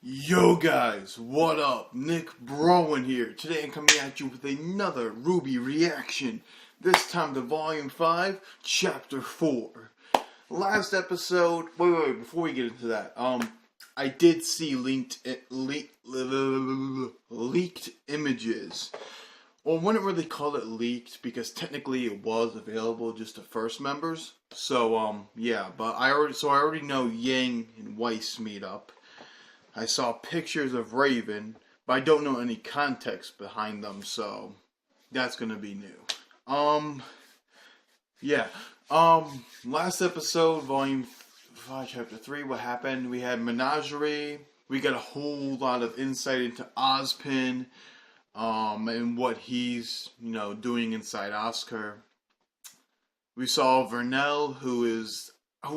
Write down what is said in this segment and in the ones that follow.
Yo guys, what up? Nick Browen here. Today I'm coming at you with another RWBY reaction. This time to Volume 5, Chapter 4. Last episode, wait, before we get into that, I did see leaked images. Well, I wouldn't really call it leaked because technically it was available just to first members. So, yeah, but I already know Yang and Weiss meet up. I saw pictures of Raven, but I don't know any context behind them, so that's gonna be new. Last episode, Volume 5, Chapter 3, what happened? We had Menagerie. We got a whole lot of insight into Ozpin, and what he's, doing inside Oscar. We saw Vernell, who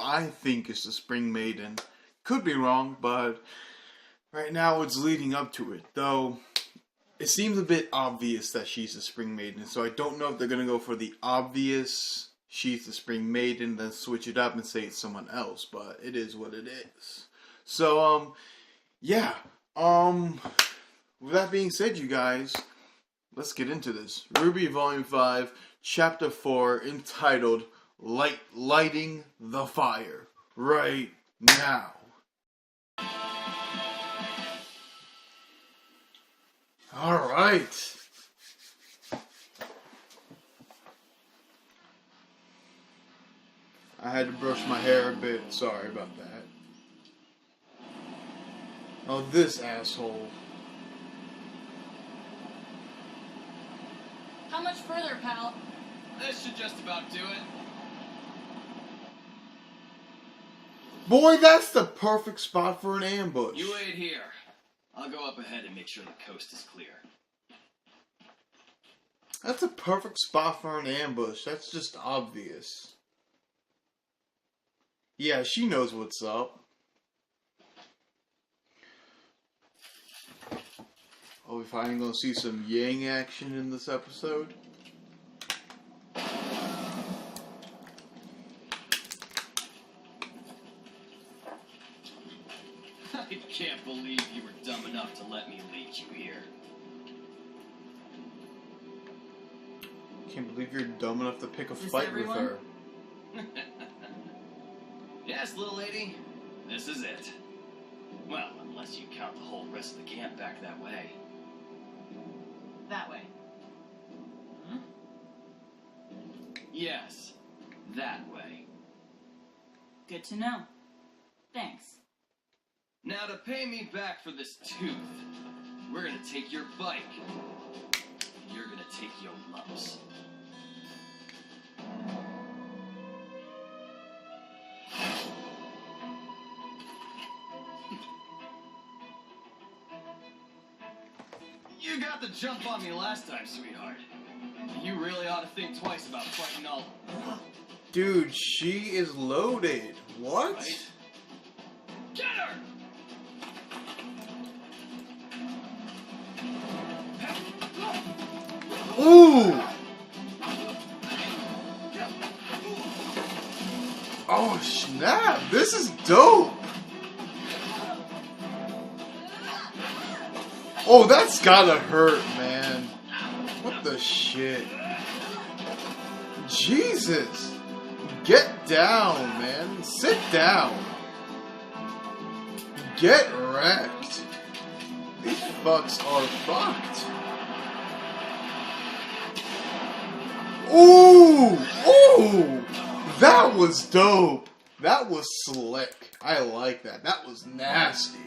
I think is the Spring Maiden. Could be wrong, but right now it's leading up to it, though it seems a bit obvious that she's the Spring Maiden, so I don't know if they're going to go for the obvious, she's the Spring Maiden, then switch it up and say it's someone else, but it is what it is. So, with that being said, you guys, let's get into this. RWBY Volume 5, Chapter 4, entitled, Lighting the Fire, right now. Alright. I had to brush my hair a bit. Sorry about that. Oh, this asshole. How much further, pal? This should just about do it. Boy, that's the perfect spot for an ambush. You wait here. I'll go up ahead and make sure the coast is clear. That's a perfect spot for an ambush. That's just obvious. Yeah, she knows what's up. Oh, we finally gonna see some Yang action in this episode. I can't believe you were dumb enough to let me lead you here. Can't believe you're dumb enough to pick a fight with her. Yes, little lady. This is it. Well, unless you count the whole rest of the camp back that way. That way. Huh? Yes, that way. Good to know. Thanks. Now to pay me back for this tooth, we're gonna take your bike. You're gonna take your lumps. You got the jump on me last time, sweetheart. You really ought to think twice about fighting all... Dude, she is loaded. What? Right? Get her! Ooh! Oh snap! This is dope! Oh, that's gotta hurt, man. What the shit? Jesus! Get down, man. Sit down. Get wrecked. These fucks are fucked. Ooh! Ooh! That was dope. That was slick. I like that. That was nasty.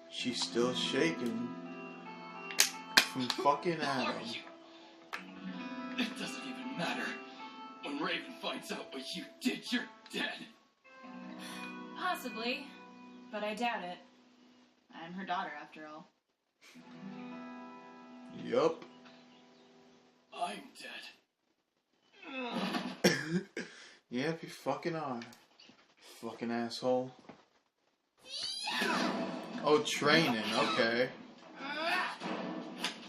She's still shaking from fucking Adam. It doesn't even matter. When Raven finds out what you did, you're dead. Possibly, but I doubt it. I'm her daughter, after all. Yup. I'm dead. Yep, you fucking are. Fucking asshole. Oh, training, okay.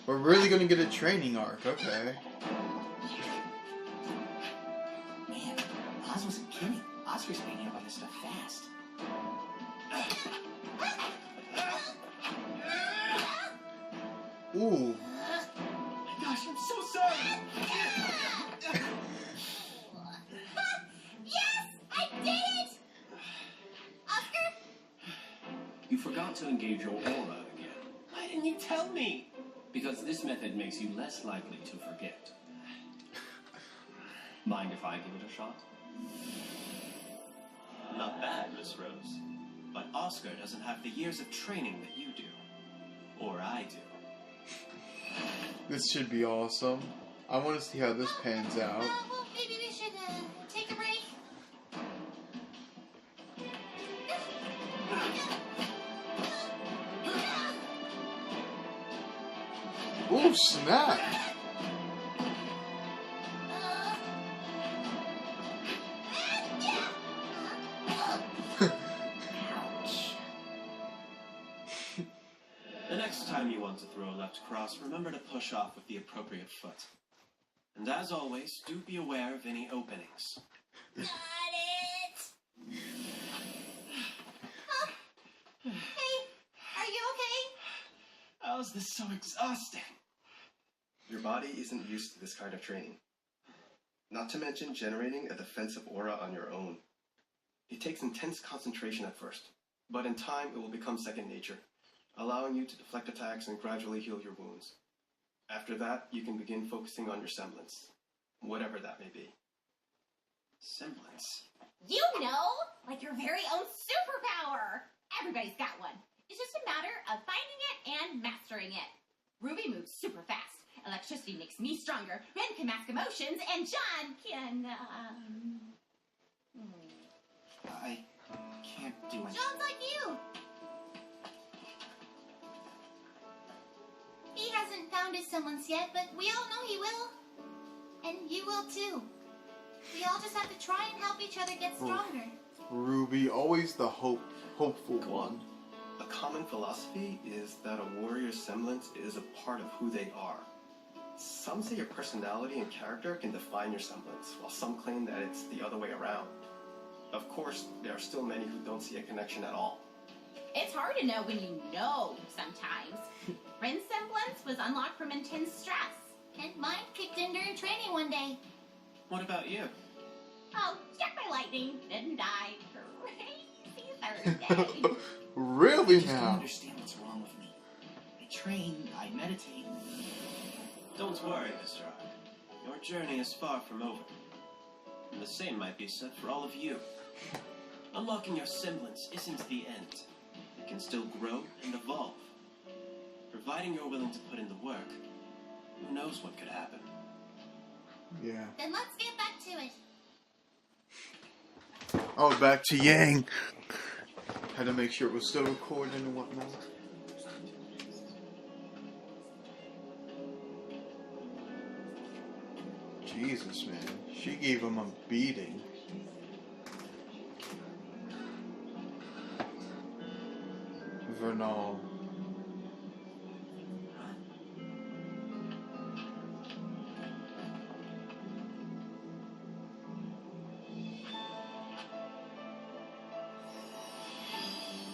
We're really gonna get a training arc, okay. Man, Oz wasn't kidding. Oscar's picking up on this stuff fast. Ooh. My gosh, I'm so sorry. Yes! I did it! Oscar? You forgot to engage your aura again. Why didn't you tell me? Because this method makes you less likely to forget. Mind if I give it a shot? Not bad, Miss Rose. But Oscar doesn't have the years of training that you do. Or I do. This should be awesome. I want to see how this pans out. Well, maybe we should take a break. Ooh, snap! The next time you want to throw a left cross, remember to push off with the appropriate foot. And as always, do be aware of any openings. Got it! Huh? Hey, are you okay? How is this so exhausting? Your body isn't used to this kind of training. Not to mention generating a defensive aura on your own. It takes intense concentration at first, but in time it will become second nature, allowing you to deflect attacks and gradually heal your wounds. After that, you can begin focusing on your semblance, whatever that may be. Semblance? You know, like your very own superpower. Everybody's got one. It's just a matter of finding it and mastering it. Ruby moves super fast. Electricity makes me stronger. Ren can mask emotions, and John can, I can't do it. John's like you. He hasn't found his semblance yet, but we all know he will. And you will too. We all just have to try and help each other get stronger. Ruby, always the hopeful one. A common philosophy is that a warrior's semblance is a part of who they are. Some say your personality and character can define your semblance, while some claim that it's the other way around. Of course, there are still many who don't see a connection at all. It's hard to know when you know sometimes. Ren's semblance was unlocked from intense stress. And mine kicked in during training one day. What about you? Oh, struck by lightning, then died. Crazy Thursday. Really I just don't now? understand what's wrong with me. I train, I meditate. Don't worry, Mr. R. Your journey is far from over. And the same might be said for all of you. Unlocking your semblance isn't the end. It can still grow and evolve. Providing you're willing to put in the work, who knows what could happen. Yeah. Then let's get back to it. Oh, back to Yang. Had to make sure it was still recording and whatnot. Jesus, man. She gave him a beating. Vernal.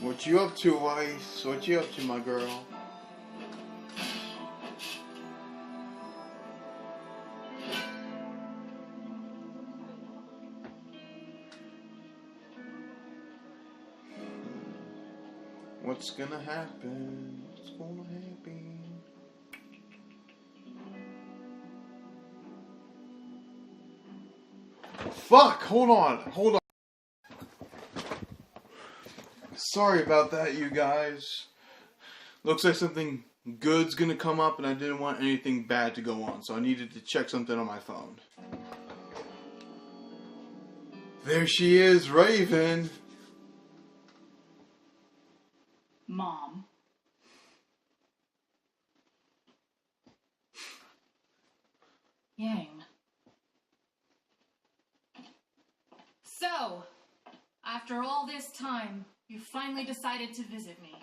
What you up to, Weiss? What you up to, my girl? What's gonna happen? What's gonna happen? Fuck! Hold on! Hold on! Sorry about that, you guys. Looks like something good's gonna come up, and I didn't want anything bad to go on, so I needed to check something on my phone. There she is, Raven. Mom. Yang. So, after all this time, you finally decided to visit me.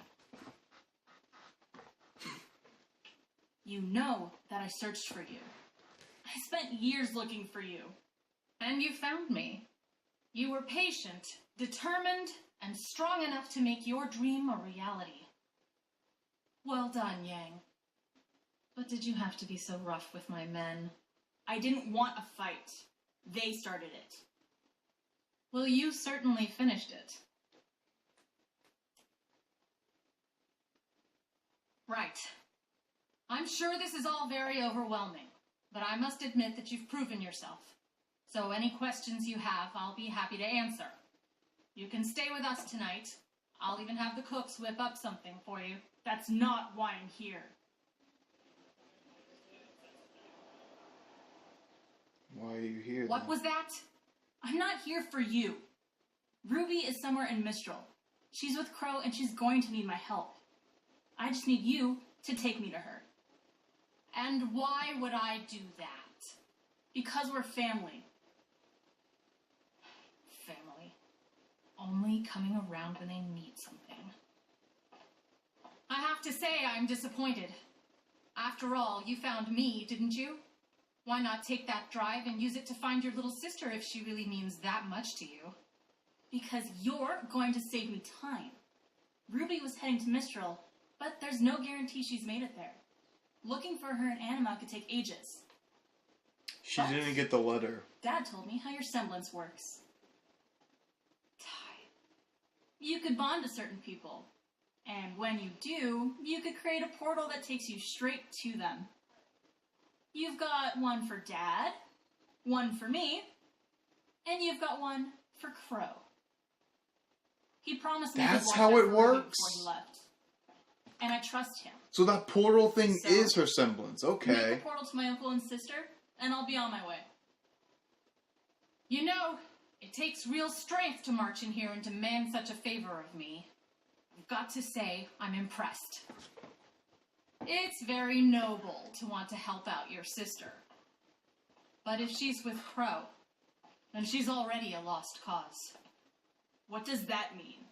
You know that I searched for you. I spent years looking for you. And you found me. You were patient, determined, and strong enough to make your dream a reality. Well done, Yang. But did you have to be so rough with my men? I didn't want a fight. They started it. Well, you certainly finished it. Right. I'm sure this is all very overwhelming, but I must admit that you've proven yourself. So any questions you have, I'll be happy to answer. You can stay with us tonight. I'll even have the cooks whip up something for you. That's not why I'm here. Why are you here? What then? was that? I'm not here for you. Ruby is somewhere in Mistral. She's with Crow and she's going to need my help. I just need you to take me to her. And why would I do that? Because we're family. Family. Only coming around when they need something. I have to say I'm disappointed. After all, you found me, didn't you? Why not take that drive and use it to find your little sister if she really means that much to you? Because you're going to save me time. Ruby was heading to Mistral, but there's no guarantee she's made it there. Looking for her in Anima could take ages. She But didn't get the letter. Dad told me how your semblance works. You could bond to certain people. And when you do, you could create a portal that takes you straight to them. You've got one for Dad, one for me, and you've got one for Crow. He promised me he'd That's watch how out it for Ruby works? before he left. And I trust him. So that portal thing So- is her semblance. Make Okay. a portal to my uncle and sister, and I'll be on my way. You know, it takes real strength to march in here and demand such a favor of me. I've got to say, I'm impressed. It's very noble to want to help out your sister. But if she's with Crow, then she's already a lost cause. What does that mean?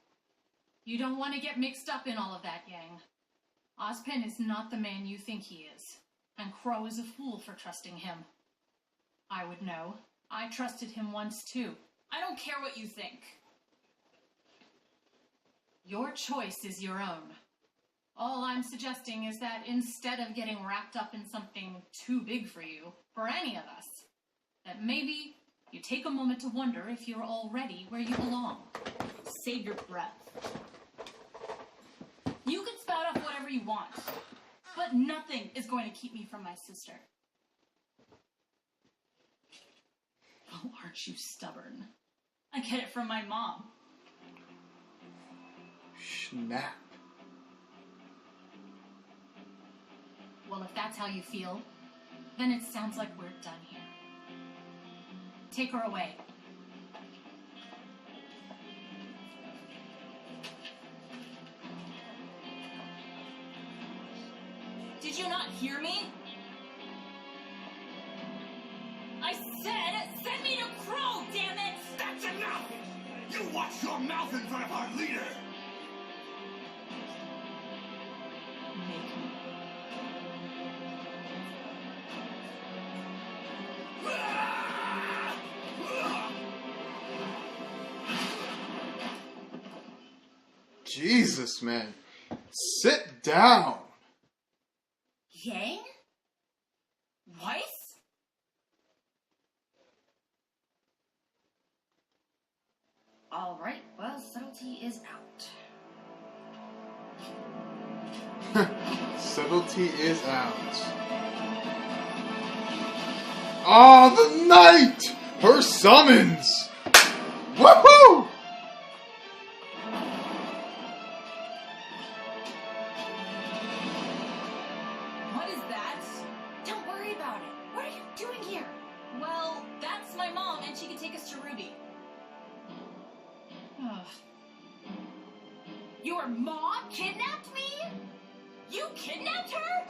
You don't want to get mixed up in all of that, Yang. Ozpin is not the man you think he is, and Crow is a fool for trusting him. I would know. I trusted him once, too. I don't care what you think. Your choice is your own. All I'm suggesting is that instead of getting wrapped up in something too big for you, for any of us, that maybe you take a moment to wonder if you're already where you belong. Save your breath. You can spout off whatever you want, but nothing is going to keep me from my sister. Oh, aren't you stubborn? I get it from my mom. Snap. Well, if that's how you feel, then it sounds like we're done here. Take her away. Did you not hear me? I said, send me to Crow, damn it! That's enough! You watch your mouth in front of our leader! Make me. Jesus, man. Sit down. Yang? Weiss? All right, well, subtlety is out. Subtlety is out. Ah, the knight! Her summons! Woohoo! What is that? Don't worry about it. What are you doing here? Well, that's my mom, and she can take us to Ruby. Ugh. Your mom kidnapped me? You kidnapped her?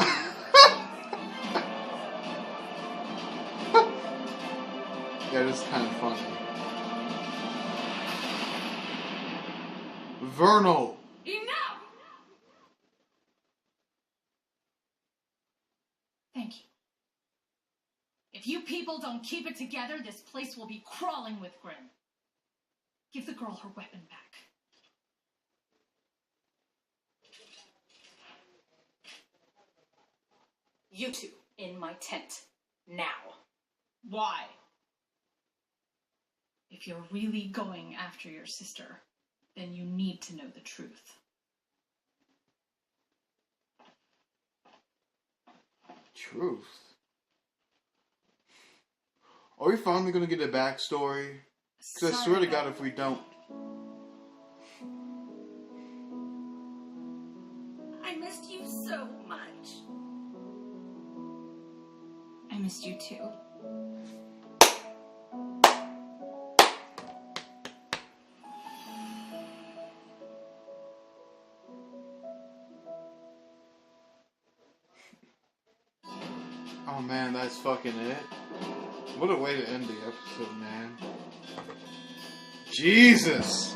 That is kind of funny. Vernal. Enough! Thank you. If you people don't keep it together, this place will be crawling with Grim. Give the girl her weapon back. You two, in my tent. Now. Why? If you're really going after your sister, then you need to know the truth. Truth? Are we finally gonna get a backstory? Because I swear to God, if we don't... I missed you so much. I missed you too. Oh man, that's fucking it. What a way to end the episode, man. Jesus!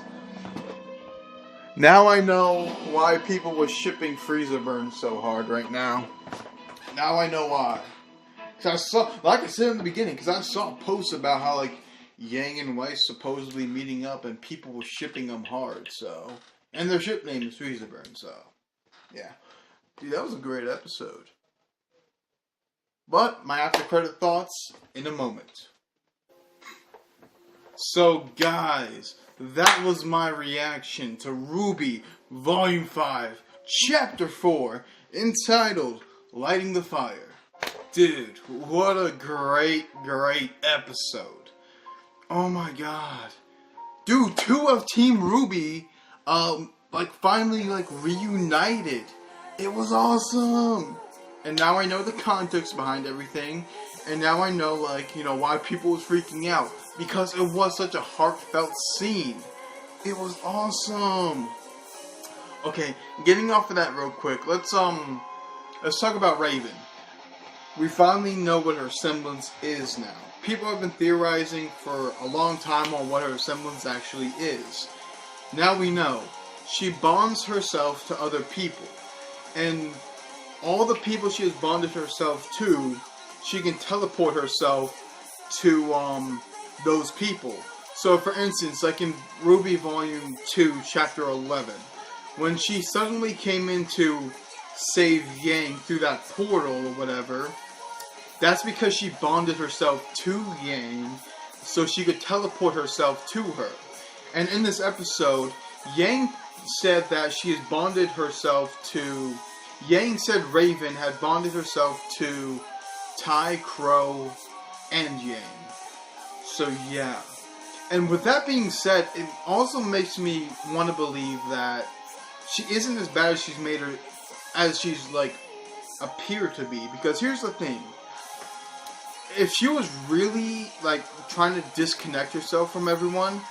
Now I know why people were shipping Freezer Burn so hard right now. Now I know why. Cause I saw, like I said in the beginning, because I saw a post about how like Yang and Weiss supposedly meeting up and people were shipping them hard, so. And their ship name is Freezer Burn, so. Yeah. Dude, that was a great episode. But my after credit thoughts in a moment. So guys, that was my reaction to RWBY Volume 5, Chapter 4, entitled Lighting the Fire. Dude, what a great episode. Oh my god. Dude, 2 of Team RWBY, finally, reunited. It was awesome. And now I know the context behind everything. And now I know, why people was freaking out. Because it was such a heartfelt scene. It was awesome. Okay, getting off of that real quick. Let's talk about Raven. We finally know what her semblance is now. People have been theorizing for a long time on what her semblance actually is. Now we know. She bonds herself to other people. And all the people she has bonded herself to, she can teleport herself to those people. So for instance, like in RWBY Volume 2, Chapter 11, when she suddenly came in to save Yang through that portal or whatever, that's because she bonded herself to Yang so she could teleport herself to her. And in this episode, Yang said that she has bonded herself to... Yang said Raven had bonded herself to Tai, Crow, and Yang. So yeah. And with that being said, it also makes me want to believe that she isn't as bad as she's made her, as she's appeared to be. Because here's the thing. If she was really trying to disconnect herself from everyone,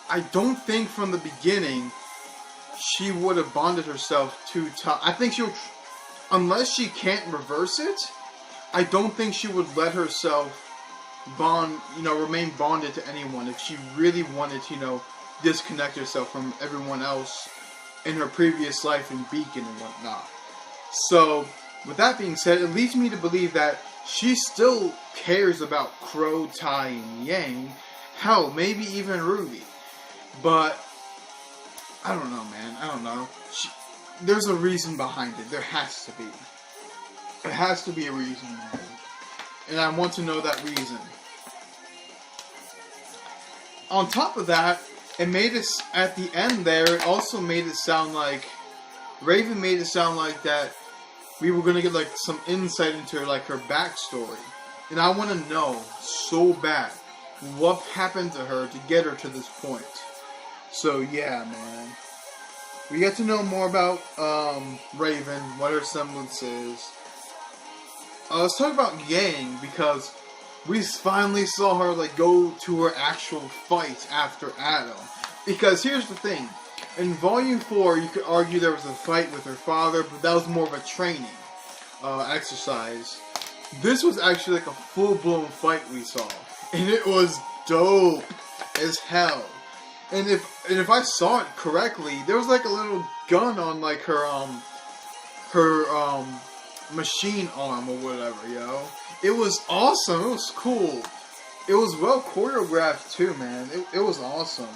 I don't think from the beginning she would have bonded herself to Tai. I think she would... Unless she can't reverse it, I don't think she would let herself remain bonded to anyone if she really wanted to, disconnect herself from everyone else in her previous life in Beacon and whatnot. So, with that being said, it leads me to believe that she still cares about Crow, Tai, and Yang. Hell, maybe even RWBY. But, I don't know, man. I don't know. There's a reason behind it. There has to be. There has to be a reason behind it. And I want to know that reason. On top of that, it made us, at the end there, it also made it sound like, Raven made it sound like that we were going to get some insight into her backstory. And I want to know so bad what happened to her to get her to this point. So yeah, man. We get to know more about Raven, what her semblance is. Let's talk about Yang, because we finally saw her go to her actual fight after Adam. Because here's the thing. In Volume 4, you could argue there was a fight with her father, but that was more of a training exercise. This was actually a full-blown fight we saw. And it was dope as hell. And if I saw it correctly, there was a little gun on her machine arm or whatever, yo. It was awesome. It was cool. It was well choreographed too, man. It was awesome.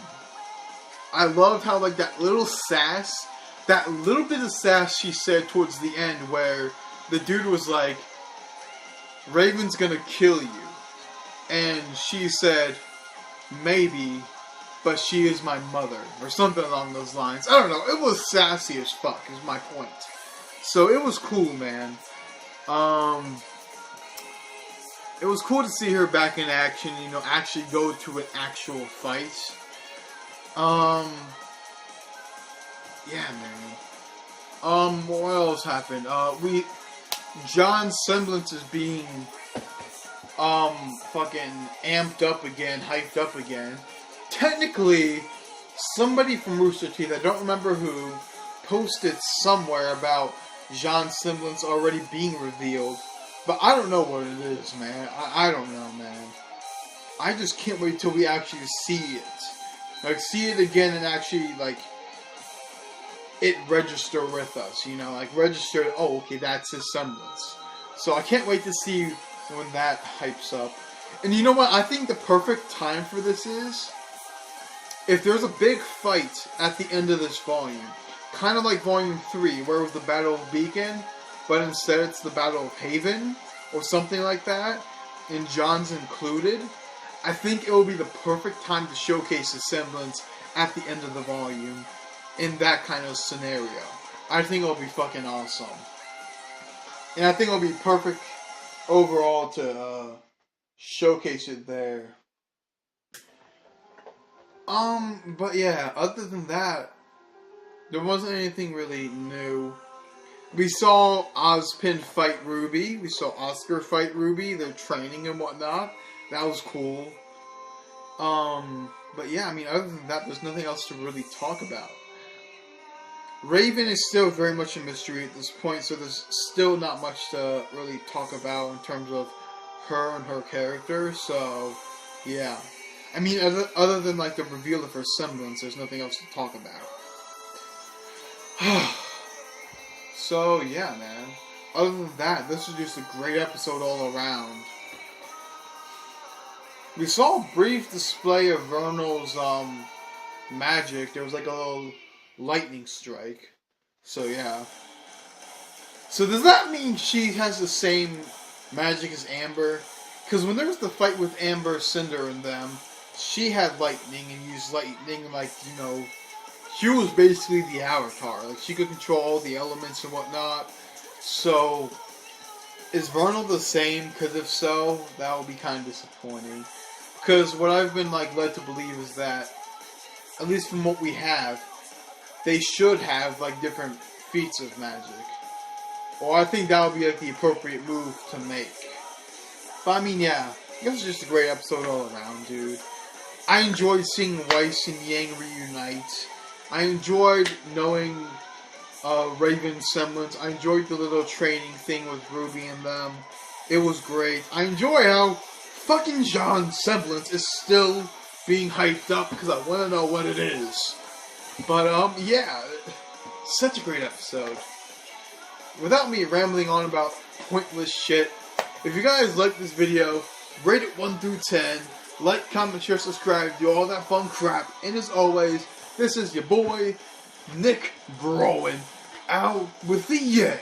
I loved how that little sass, that little bit of sass she said towards the end, where the dude was like, Raven's gonna kill you. And she said, maybe, but she is my mother, or something along those lines. I don't know, it was sassy as fuck, is my point. So it was cool, man. It was cool to see her back in action, you know, actually go to an actual fight. Yeah, man. What else happened? John's semblance is being, fucking amped up again, hyped up again. Technically, somebody from Rooster Teeth, I don't remember who, posted somewhere about John's semblance already being revealed. But I don't know what it is, man. I don't know, man. I just can't wait till we actually see it. Like, see it again and actually, like, it register with us, you know? Like, register, oh, okay, that's his semblance. So I can't wait to see when that hypes up. And you know what? I think the perfect time for this is if there's a big fight at the end of this volume. Kind of like Volume 3, where it was the Battle of Beacon, but instead it's the Battle of Haven, or something like that, and John's included. I think it will be the perfect time to showcase the semblance at the end of the volume in that kind of scenario. I think it'll be fucking awesome. And I think it'll be perfect overall to showcase it there. But yeah, other than that, there wasn't anything really new. We saw Ozpin fight RWBY. We saw Oscar fight RWBY. They're training and whatnot. That was cool. But yeah, I mean, other than that, there's nothing else to really talk about. Raven is still very much a mystery at this point, so there's still not much to really talk about in terms of her and her character, so yeah. I mean, other than like the reveal of her semblance, there's nothing else to talk about. So yeah, man. Other than that, this was just a great episode all around. We saw a brief display of Vernal's magic. There was like a little lightning strike. So yeah. So does that mean she has the same magic as Amber? Because when there was the fight with Amber, Cinder, and them, she had lightning and used lightning like, you know, she was basically the Avatar. Like, she could control all the elements and whatnot. So, is Vernal the same? Because if so, that would be kind of disappointing. Because what I've been, like, led to believe is that, at least from what we have, they should have, like, different feats of magic. Or I think that would be, like, the appropriate move to make. But, I mean, yeah. This was just a great episode all around, dude. I enjoyed seeing Weiss and Yang reunite. I enjoyed knowing Raven's semblance. I enjoyed the little training thing with RWBY and them. It was great. I enjoy how fucking John's semblance is still being hyped up because I want to know what it is. But, yeah. Such a great episode. Without me rambling on about pointless shit, if you guys like this video, rate it 1 through 10. Like, comment, share, subscribe, do all that fun crap. And as always, this is your boy, Nick Browen, out with the yay.